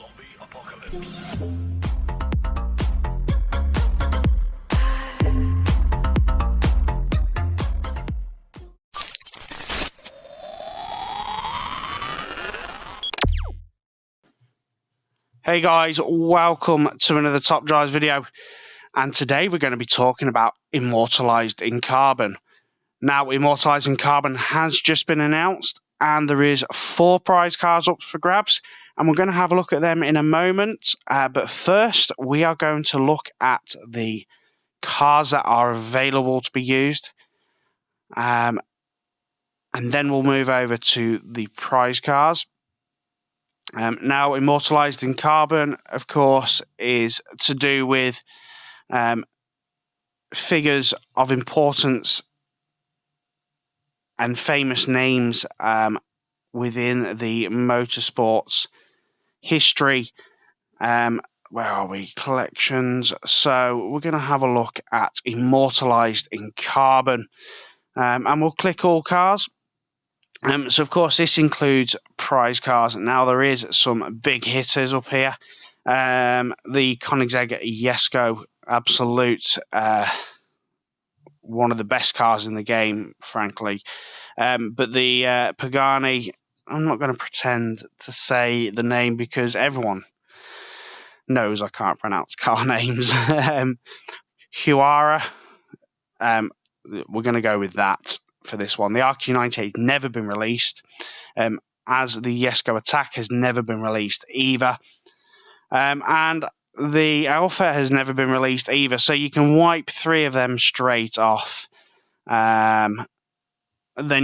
Zombie apocalypse. Hey guys, welcome to another Top Drives video, and today we're going to be talking about Immortalised in Carbon. Now, Immortalised in Carbon has just been announced, and there is 4 prize cards up for grabs, and we're going to have a look at them in a moment. But first, we are going to look at the cards that are available to be used, and then we'll move over to the prize cards. Now, Immortalised in Carbon, of course, is to do with figures of importance and famous names within the motorsports history. Where are we? Collections. So we're going to have a look at Immortalised in Carbon, and we'll click all cars. So, of course, this includes prize cars. Now, there is some big hitters up here. The Koenigsegg Jesko Absolute, one of the best cars in the game, frankly. But the Pagani, I'm not going to pretend to say the name because everyone knows I can't pronounce car names. Huara, we're going to go with that for this one. The RQ90 has never been released, as the Jesko Attack has never been released either, and the Alpha has never been released either, so you can wipe 3 of them straight off. Then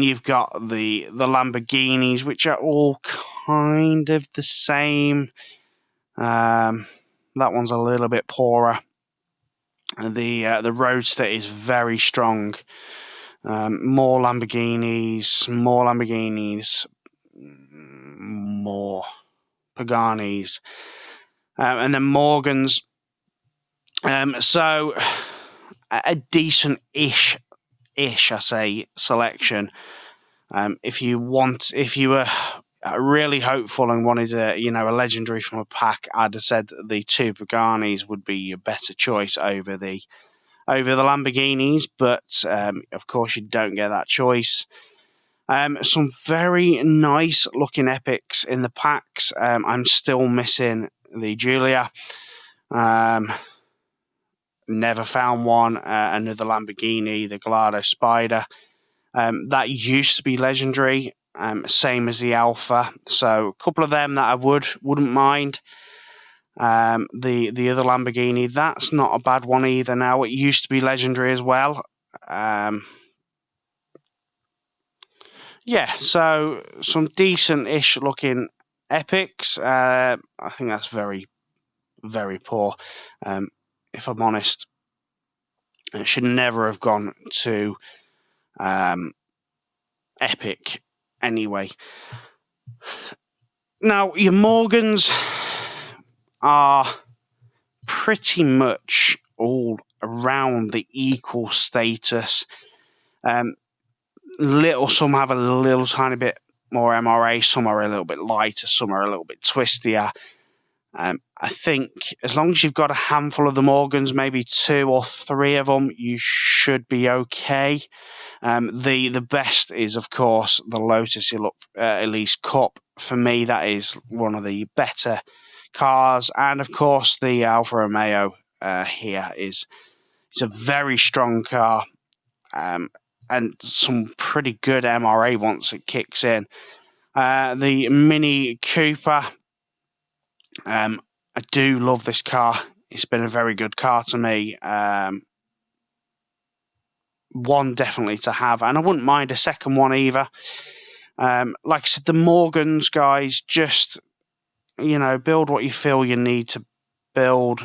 you've got the Lamborghinis, which are all kind of the same. That one's a little bit poorer. The Roadster is very strong. More Lamborghinis, more Paganis, and then Morgans. So a decent-ish, I say, selection. If you were really hopeful and wanted a legendary from a pack, I'd have said the 2 Paganis would be a better choice over the Lamborghinis, but of course you don't get that choice. Some very nice looking epics in the packs. I'm still missing the Giulia. Never found one. Another Lamborghini, the Gallardo Spider. That used to be legendary, same as the Alpha. So a couple of them that I wouldn't mind. The other Lamborghini, that's not a bad one either now. It used to be legendary as well. Yeah, so some decent-ish looking epics. I think that's very, very poor. If I'm honest, it should never have gone to epic anyway. Now, your Morgans are pretty much all around the equal status. Some have a little tiny bit more MRA, some are a little bit lighter, some are a little bit twistier. I think as long as you've got a handful of the Morgans, maybe 2 or 3 of them, you should be okay. The best is, of course, the Lotus Elise Cup. For me, that is one of the better cars, and of course the Alfa Romeo here it's a very strong car, and some pretty good MRA once it kicks in. The Mini Cooper, I do love this car. It's been a very good car to me. One definitely to have, and I wouldn't mind a second one either. Like I said, the Morgans, guys, just build what you feel you need to build.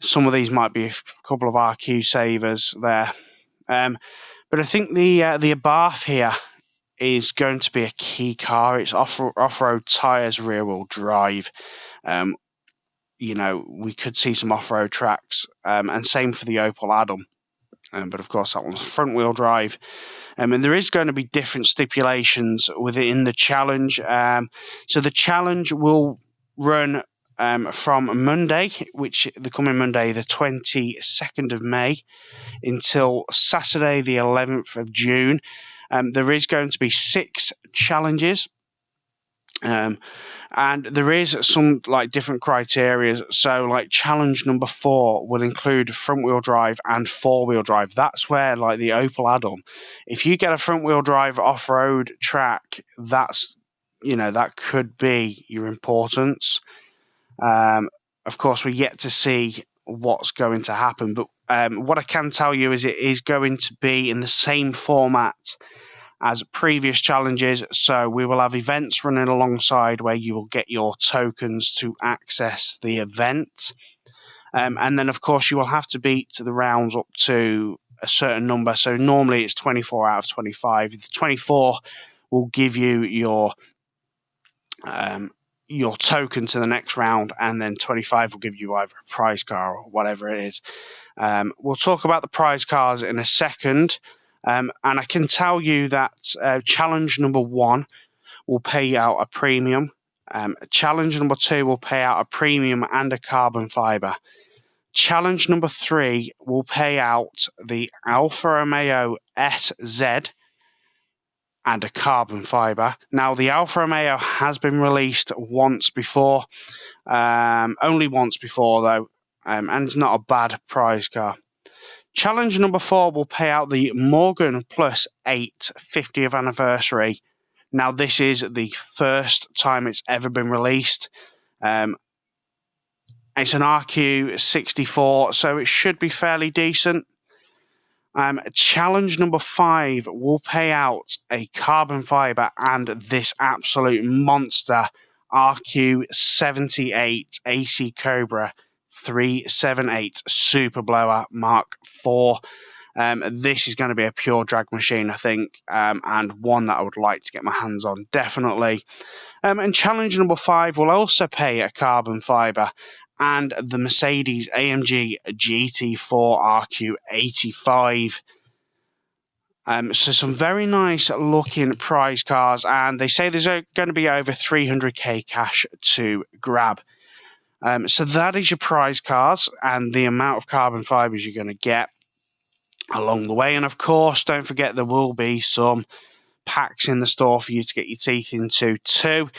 Some of these might be a couple of RQ savers there. But I think the Abarth here is going to be a key car. It's off-road tyres, rear-wheel drive. We could see some off-road tracks, and same for the Opel Adam. But of course, that one's front-wheel drive. And there is going to be different stipulations within the challenge. So the challenge will run from Monday, which the coming Monday, the 22nd of May, until Saturday, the 11th of June. There is going to be 6 challenges. And there is some like different criteria. So like challenge number 4 will include front wheel drive and 4-wheel drive. That's where like the Opel add-on, if you get a front wheel drive off-road track, that's, that could be your importance. Of course, we're yet to see what's going to happen, but what I can tell you is it is going to be in the same format as previous challenges. So we will have events running alongside where you will get your tokens to access the event. And then, of course, you will have to beat the rounds up to a certain number. So normally it's 24 out of 25. The 24 will give you your token to the next round, and then 25 will give you either a prize car or whatever it is. We'll talk about the prize cars in a second. And I can tell you that challenge number 1 will pay out a premium. Challenge number 2 will pay out a premium and a carbon fibre. Challenge number 3 will pay out the Alfa Romeo SZ and a carbon fibre. Now, the Alfa Romeo has been released once before, only once before though, and it's not a bad prize car. Challenge number 4 will pay out the Morgan Plus 8 50th anniversary. Now, this is the first time it's ever been released. It's an RQ64, so it should be fairly decent. Challenge number 5 will pay out a carbon fibre and this absolute monster RQ78 AC Cobra 378 Super Blower Mark IV. This is going to be a pure drag machine, I think, and one that I would like to get my hands on, definitely. And challenge number 5 will also pay a carbon fibre and the Mercedes AMG GT4 RQ85. So some very nice looking prize cars, and they say there's going to be over 300k cash to grab. So that is your prize cars and the amount of carbon fibres you're going to get along the way. And of course, don't forget there will be some packs in the store for you to get your teeth into too.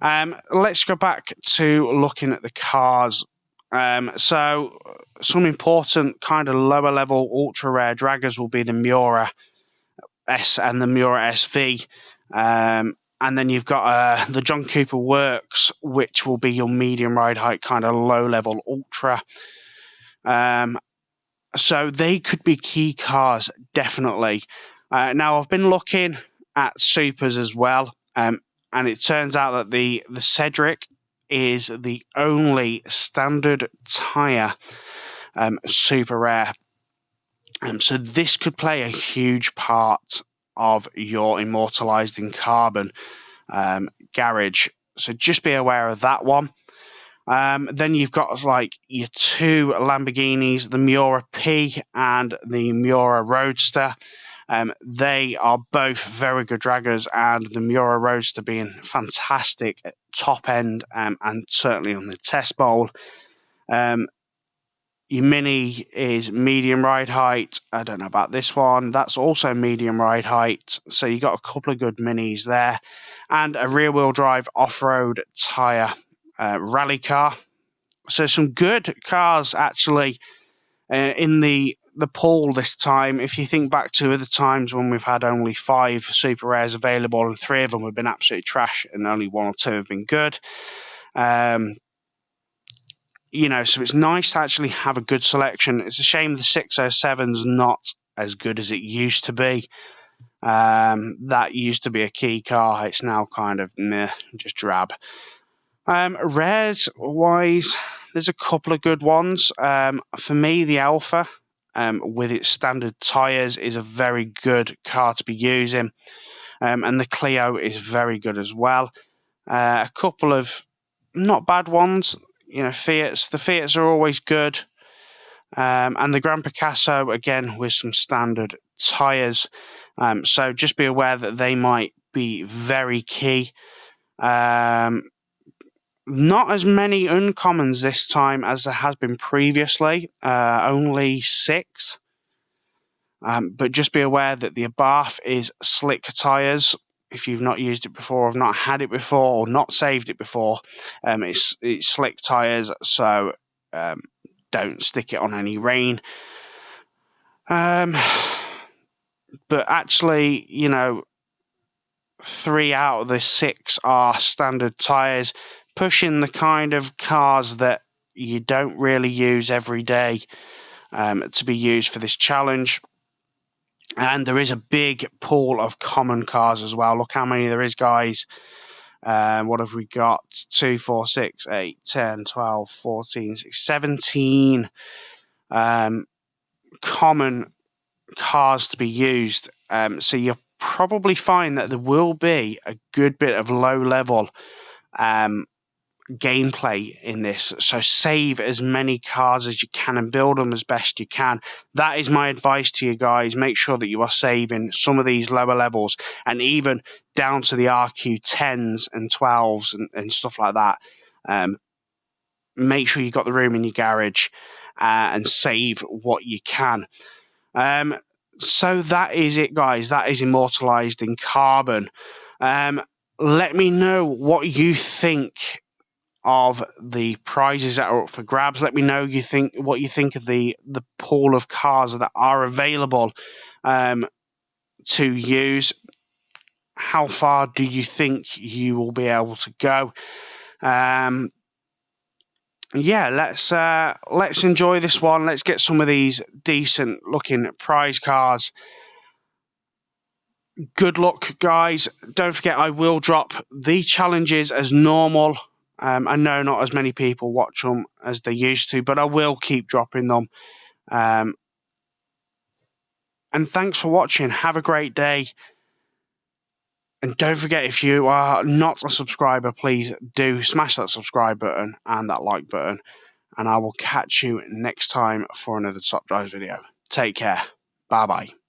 Let's go back to looking at the cars. So some important kind of lower level ultra rare draggers will be the Miura S and the Miura SV. And then you've got the John Cooper Works, which will be your medium ride height kind of low level ultra. So they could be key cars, definitely. Now, I've been looking at supers as well, and it turns out that the Cedric is the only standard tyre super rare. So this could play a huge part of your Immortalised in Carbon garage. So just be aware of that one. Then you've got like your 2 Lamborghinis, the Miura P and the Miura Roadster. They are both very good draggers, and the Miura Roadster being fantastic at top end and certainly on the test bowl. Your Mini is medium ride height. I don't know about this one. That's also medium ride height. So you got a couple of good Minis there, and a rear-wheel drive off-road tyre rally car. So some good cars actually in the pool this time. If you think back to other times when we've had only 5 super rares available and 3 of them have been absolutely trash and only 1 or 2 have been good. So it's nice to actually have a good selection. It's a shame the 607's not as good as it used to be. That used to be a key car. It's now kind of meh, just drab. Rares wise, there's a couple of good ones. For me, the Alpha, with its standard tyres, is a very good car to be using. And the Clio is very good as well. A couple of not bad ones. Fiats. The Fiats are always good. And the Grand Picasso, again, with some standard tyres. So just be aware that they might be very key. Not as many uncommons this time as there has been previously, only 6. But just be aware that the Abarth is slick tyres. If you've not used it before, have not had it before, or not saved it before, it's slick tyres, so don't stick it on any rain. But actually, 3 out of the 6 are standard tyres, pushing the kind of cars that you don't really use every day to be used for this challenge. And there is a big pool of common cars as well. Look how many there is, guys. What have we got? 2, 4, 6, 8, 10, 12, 14, 17 common cars to be used. So you'll probably find that there will be a good bit of low-level gameplay in this, so save as many cars as you can and build them as best you can. That is my advice to you guys. Make sure that you are saving some of these lower levels, and even down to the RQ10s and 12s and stuff like that. Make sure you've got the room in your garage and save what you can. So that is it, guys. That is Immortalised in Carbon. Let me know what you think of the prizes that are up for grabs. Let me know what you think of the pool of cars that are available to use. How far do you think you will be able to go? Yeah, let's enjoy this one. Let's get some of these decent looking prize cars. Good luck, guys. Don't forget, I will drop the challenges as normal. I know not as many people watch them as they used to, but I will keep dropping them. And thanks for watching. Have a great day. And don't forget, if you are not a subscriber, please do smash that subscribe button and that like button. And I will catch you next time for another Top Drives video. Take care. Bye-bye.